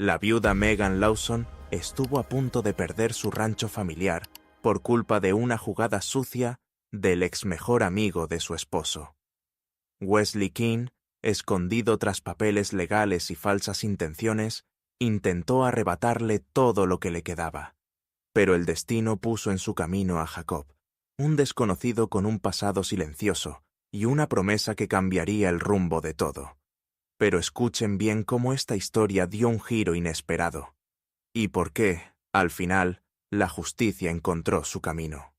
La viuda Megan Lawson estuvo a punto de perder su rancho familiar por culpa de una jugada sucia del ex mejor amigo de su esposo. Wesley King, escondido tras papeles legales y falsas intenciones, intentó arrebatarle todo lo que le quedaba. Pero el destino puso en su camino a Jacob, un desconocido con un pasado silencioso y una promesa que cambiaría el rumbo de todo. Pero escuchen bien cómo esta historia dio un giro inesperado. Y por qué, al final, la justicia encontró su camino.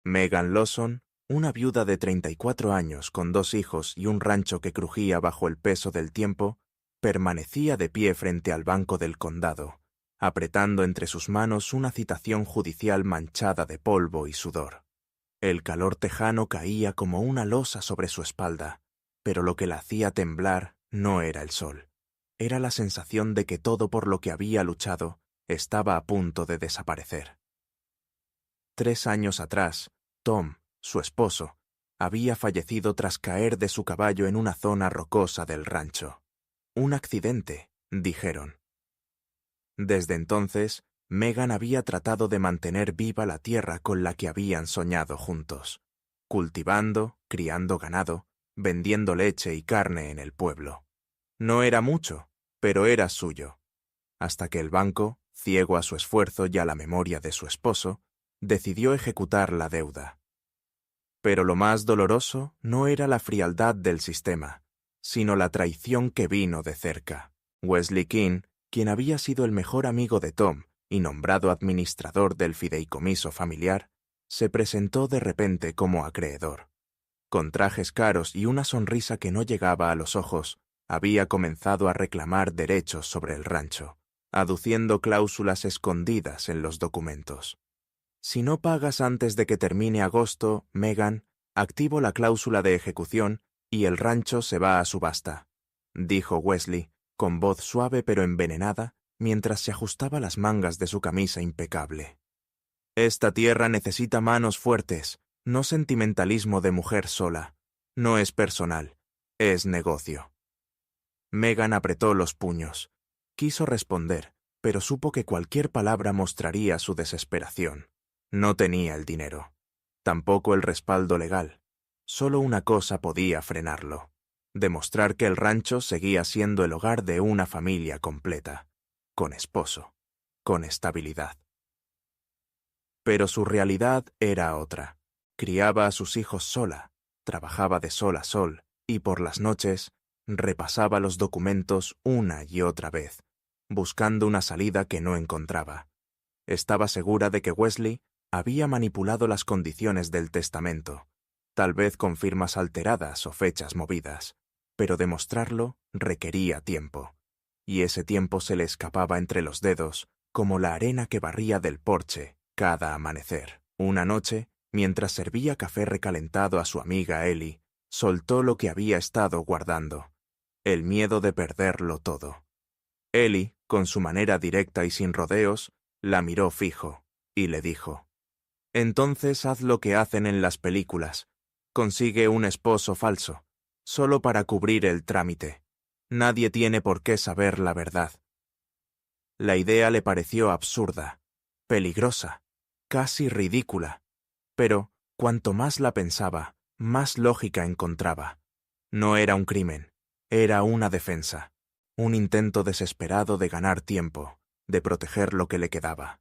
Megan Lawson, una viuda de 34 años con 2 hijos y un rancho que crujía bajo el peso del tiempo, permanecía de pie frente al banco del condado, apretando entre sus manos una citación judicial manchada de polvo y sudor. El calor tejano caía como una losa sobre su espalda, pero lo que la hacía temblar no era el sol. Era la sensación de que todo por lo que había luchado estaba a punto de desaparecer. 3 años atrás, Tom, su esposo, había fallecido tras caer de su caballo en una zona rocosa del rancho. Un accidente, dijeron. Desde entonces, Megan había tratado de mantener viva la tierra con la que habían soñado juntos, cultivando, criando ganado, vendiendo leche y carne en el pueblo. No era mucho, pero era suyo, hasta que el banco, ciego a su esfuerzo y a la memoria de su esposo, decidió ejecutar la deuda. Pero lo más doloroso no era la frialdad del sistema, sino la traición que vino de cerca. Wesley King, quien había sido el mejor amigo de Tom y nombrado administrador del fideicomiso familiar, se presentó de repente como acreedor. Con trajes caros y una sonrisa que no llegaba a los ojos, había comenzado a reclamar derechos sobre el rancho, aduciendo cláusulas escondidas en los documentos. Si no pagas antes de que termine agosto, Megan, activo la cláusula de ejecución y el rancho se va a subasta, dijo Wesley, con voz suave pero envenenada, mientras se ajustaba las mangas de su camisa impecable. Esta tierra necesita manos fuertes, no sentimentalismo de mujer sola. No es personal, es negocio. Megan apretó los puños. Quiso responder, pero supo que cualquier palabra mostraría su desesperación. No tenía el dinero, tampoco el respaldo legal. Solo una cosa podía frenarlo: demostrar que el rancho seguía siendo el hogar de una familia completa, con esposo, con estabilidad. Pero su realidad era otra. Criaba a sus hijos sola, trabajaba de sol a sol y por las noches repasaba los documentos una y otra vez, buscando una salida que no encontraba. Estaba segura de que Wesley había manipulado las condiciones del testamento, tal vez con firmas alteradas o fechas movidas, pero demostrarlo requería tiempo, y ese tiempo se le escapaba entre los dedos como la arena que barría del porche cada amanecer. Una noche, mientras servía café recalentado a su amiga Ellie, soltó lo que había estado guardando: el miedo de perderlo todo. Ellie, con su manera directa y sin rodeos, la miró fijo y le dijo: «Entonces haz lo que hacen en las películas. Consigue un esposo falso, solo para cubrir el trámite. Nadie tiene por qué saber la verdad». La idea le pareció absurda, peligrosa, casi ridícula, pero cuanto más la pensaba, más lógica encontraba. No era un crimen, era una defensa, un intento desesperado de ganar tiempo, de proteger lo que le quedaba.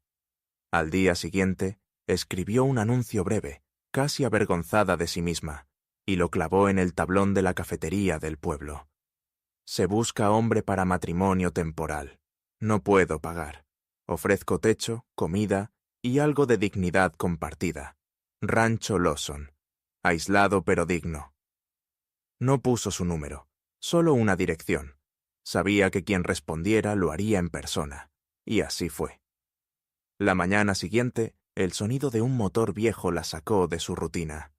Al día siguiente, escribió un anuncio breve, casi avergonzada de sí misma, y lo clavó en el tablón de la cafetería del pueblo. «Se busca hombre para matrimonio temporal. No puedo pagar. Ofrezco techo, comida y algo de dignidad compartida. Rancho Lawson. Aislado pero digno». No puso su número, solo una dirección. Sabía que quien respondiera lo haría en persona, y así fue. La mañana siguiente, el sonido de un motor viejo la sacó de su rutina.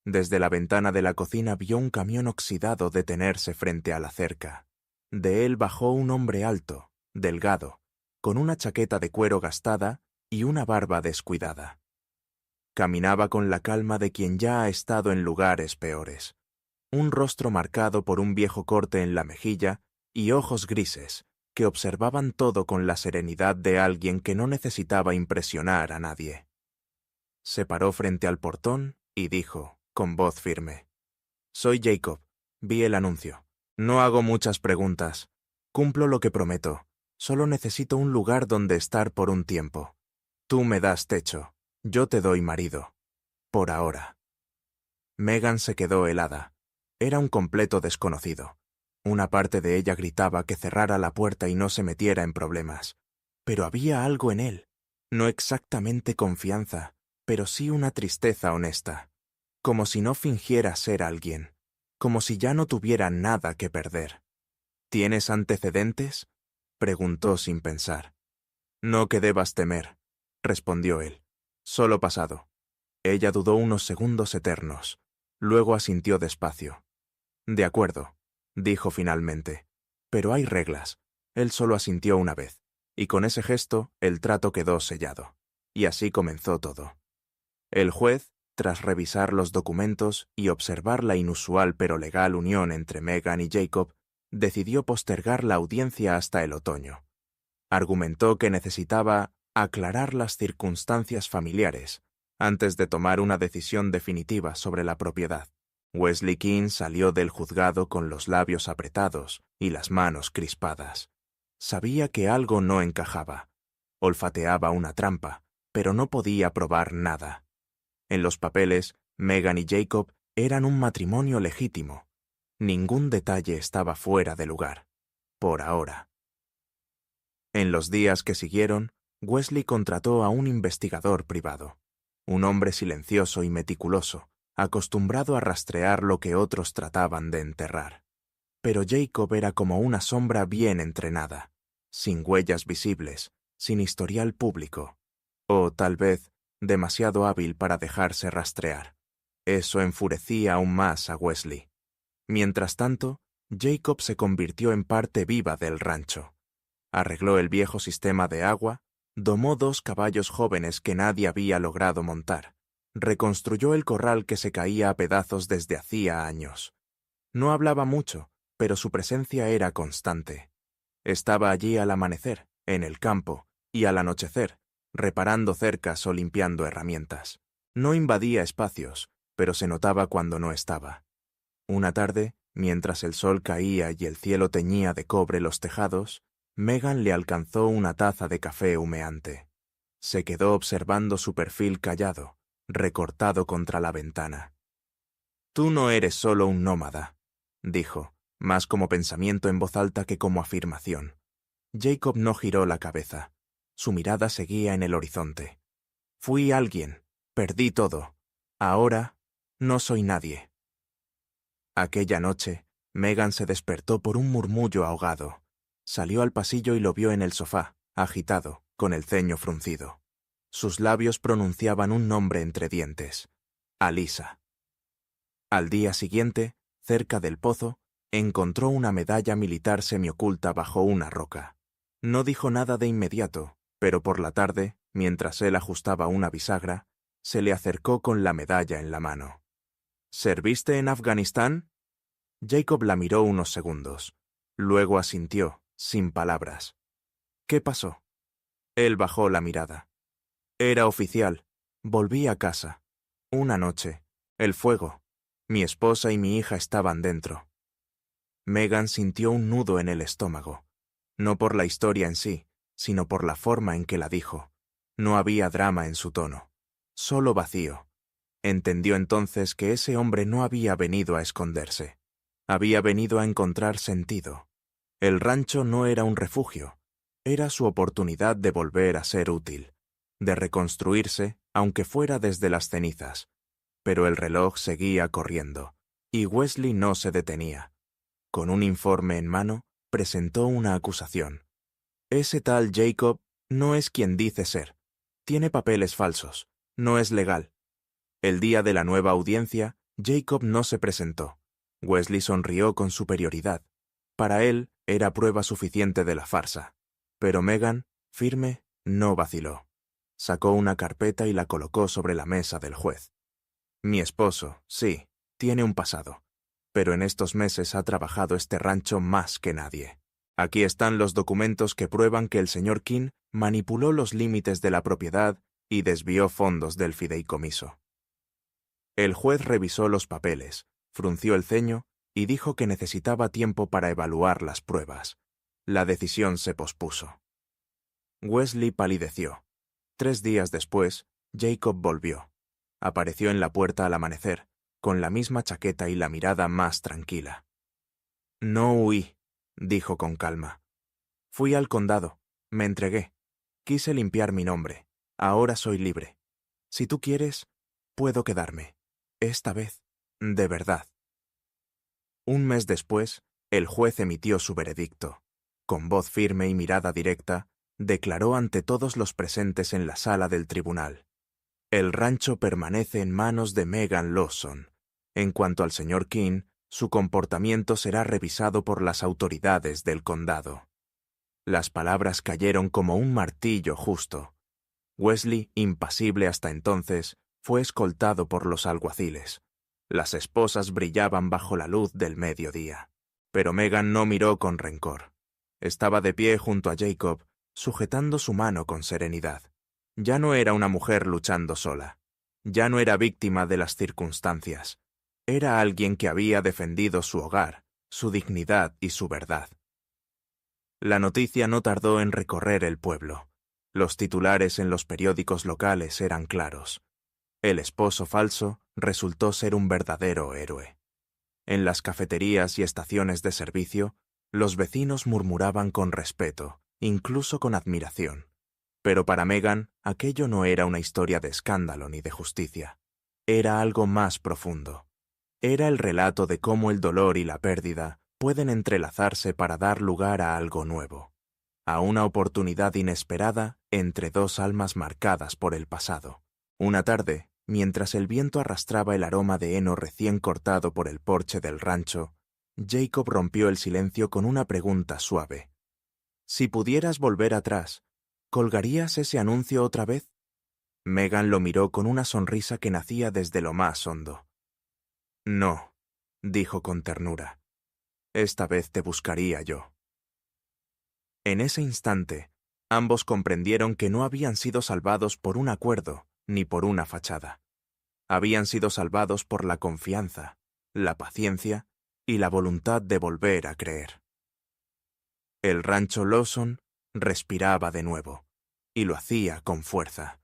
Desde la ventana de la cocina vio un camión oxidado detenerse frente a la cerca. De él bajó un hombre alto, delgado, con una chaqueta de cuero gastada y una barba descuidada. Caminaba con la calma de quien ya ha estado en lugares peores. Un rostro marcado por un viejo corte en la mejilla y ojos grises, que observaban todo con la serenidad de alguien que no necesitaba impresionar a nadie. Se paró frente al portón y dijo, con voz firme: «Soy Jacob. Vi el anuncio. No hago muchas preguntas. Cumplo lo que prometo. Solo necesito un lugar donde estar por un tiempo. Tú me das techo. Yo te doy marido. Por ahora». Megan se quedó helada. Era un completo desconocido. Una parte de ella gritaba que cerrara la puerta y no se metiera en problemas. Pero había algo en él. No exactamente confianza, pero sí una tristeza honesta. Como si no fingiera ser alguien. Como si ya no tuviera nada que perder. «¿Tienes antecedentes?», preguntó sin pensar. «No que debas temer», respondió él. «Solo pasado». Ella dudó unos segundos eternos. Luego asintió despacio. «De acuerdo», dijo finalmente. «Pero hay reglas». Él solo asintió una vez, y con ese gesto el trato quedó sellado. Y así comenzó todo. El juez, tras revisar los documentos y observar la inusual pero legal unión entre Megan y Jacob, decidió postergar la audiencia hasta el otoño. Argumentó que necesitaba aclarar las circunstancias familiares antes de tomar una decisión definitiva sobre la propiedad. Wesley King salió del juzgado con los labios apretados y las manos crispadas. Sabía que algo no encajaba. Olfateaba una trampa, pero no podía probar nada. En los papeles, Megan y Jacob eran un matrimonio legítimo. Ningún detalle estaba fuera de lugar, por ahora. En los días que siguieron, Wesley contrató a un investigador privado, un hombre silencioso y meticuloso, acostumbrado a rastrear lo que otros trataban de enterrar. Pero Jacob era como una sombra bien entrenada, sin huellas visibles, sin historial público, o, tal vez, demasiado hábil para dejarse rastrear. Eso enfurecía aún más a Wesley. Mientras tanto, Jacob se convirtió en parte viva del rancho. Arregló el viejo sistema de agua, domó 2 caballos jóvenes que nadie había logrado montar, reconstruyó el corral que se caía a pedazos desde hacía años. No hablaba mucho, pero su presencia era constante. Estaba allí al amanecer, en el campo, y al anochecer, reparando cercas o limpiando herramientas. No invadía espacios, pero se notaba cuando no estaba. Una tarde, mientras el sol caía y el cielo teñía de cobre los tejados, Megan le alcanzó una taza de café humeante. Se quedó observando su perfil callado, recortado contra la ventana. «Tú no eres solo un nómada», dijo, más como pensamiento en voz alta que como afirmación. Jacob no giró la cabeza. Su mirada seguía en el horizonte. «Fui alguien. Perdí todo. Ahora no soy nadie». Aquella noche, Megan se despertó por un murmullo ahogado. Salió al pasillo y lo vio en el sofá, agitado, con el ceño fruncido. Sus labios pronunciaban un nombre entre dientes: Alisa. Al día siguiente, cerca del pozo, encontró una medalla militar semioculta bajo una roca. No dijo nada de inmediato, pero por la tarde, mientras él ajustaba una bisagra, se le acercó con la medalla en la mano. «¿Serviste en Afganistán?». Jacob la miró unos segundos. Luego asintió, sin palabras. «¿Qué pasó?». Él bajó la mirada. «Era oficial. Volví a casa. Una noche. El fuego. Mi esposa y mi hija estaban dentro». Megan sintió un nudo en el estómago. No por la historia en sí, sino por la forma en que la dijo. No había drama en su tono. Solo vacío. Entendió entonces que ese hombre no había venido a esconderse. Había venido a encontrar sentido. El rancho no era un refugio. Era su oportunidad de volver a ser útil, de reconstruirse, aunque fuera desde las cenizas. Pero el reloj seguía corriendo, y Wesley no se detenía. Con un informe en mano, presentó una acusación. «Ese tal Jacob no es quien dice ser. Tiene papeles falsos. No es legal». El día de la nueva audiencia, Jacob no se presentó. Wesley sonrió con superioridad. Para él era prueba suficiente de la farsa. Pero Megan, firme, no vaciló. Sacó una carpeta y la colocó sobre la mesa del juez. «Mi esposo, sí, tiene un pasado, pero en estos meses ha trabajado este rancho más que nadie. Aquí están los documentos que prueban que el señor King manipuló los límites de la propiedad y desvió fondos del fideicomiso. El juez revisó los papeles, frunció el ceño y dijo que necesitaba tiempo para evaluar las pruebas. La decisión se pospuso. Wesley palideció. 3 días después, Jacob volvió. Apareció en la puerta al amanecer, con la misma chaqueta y la mirada más tranquila. «No huí», dijo con calma. «Fui al condado, me entregué. Quise limpiar mi nombre. Ahora soy libre. Si tú quieres, puedo quedarme. Esta vez, de verdad». Un mes después, el juez emitió su veredicto. Con voz firme y mirada directa, declaró ante todos los presentes en la sala del tribunal: «El rancho permanece en manos de Megan Lawson. En cuanto al señor King, su comportamiento será revisado por las autoridades del condado». Las palabras cayeron como un martillo justo. Wesley, impasible hasta entonces, fue escoltado por los alguaciles. Las esposas brillaban bajo la luz del mediodía. Pero Megan no miró con rencor. Estaba de pie junto a Jacob, sujetando su mano con serenidad. Ya no era una mujer luchando sola. Ya no era víctima de las circunstancias. Era alguien que había defendido su hogar, su dignidad y su verdad. La noticia no tardó en recorrer el pueblo. Los titulares en los periódicos locales eran claros. El esposo falso resultó ser un verdadero héroe. En las cafeterías y estaciones de servicio, los vecinos murmuraban con respeto, incluso con admiración. Pero para Megan, aquello no era una historia de escándalo ni de justicia. Era algo más profundo. Era el relato de cómo el dolor y la pérdida pueden entrelazarse para dar lugar a algo nuevo, a una oportunidad inesperada entre dos almas marcadas por el pasado. Una tarde, mientras el viento arrastraba el aroma de heno recién cortado por el porche del rancho, Jacob rompió el silencio con una pregunta suave. «Si pudieras volver atrás, ¿colgarías ese anuncio otra vez?» Megan lo miró con una sonrisa que nacía desde lo más hondo. «No», dijo con ternura. «Esta vez te buscaría yo». En ese instante, ambos comprendieron que no habían sido salvados por un acuerdo ni por una fachada. Habían sido salvados por la confianza, la paciencia y la voluntad de volver a creer. El rancho Lawson respiraba de nuevo, y lo hacía con fuerza.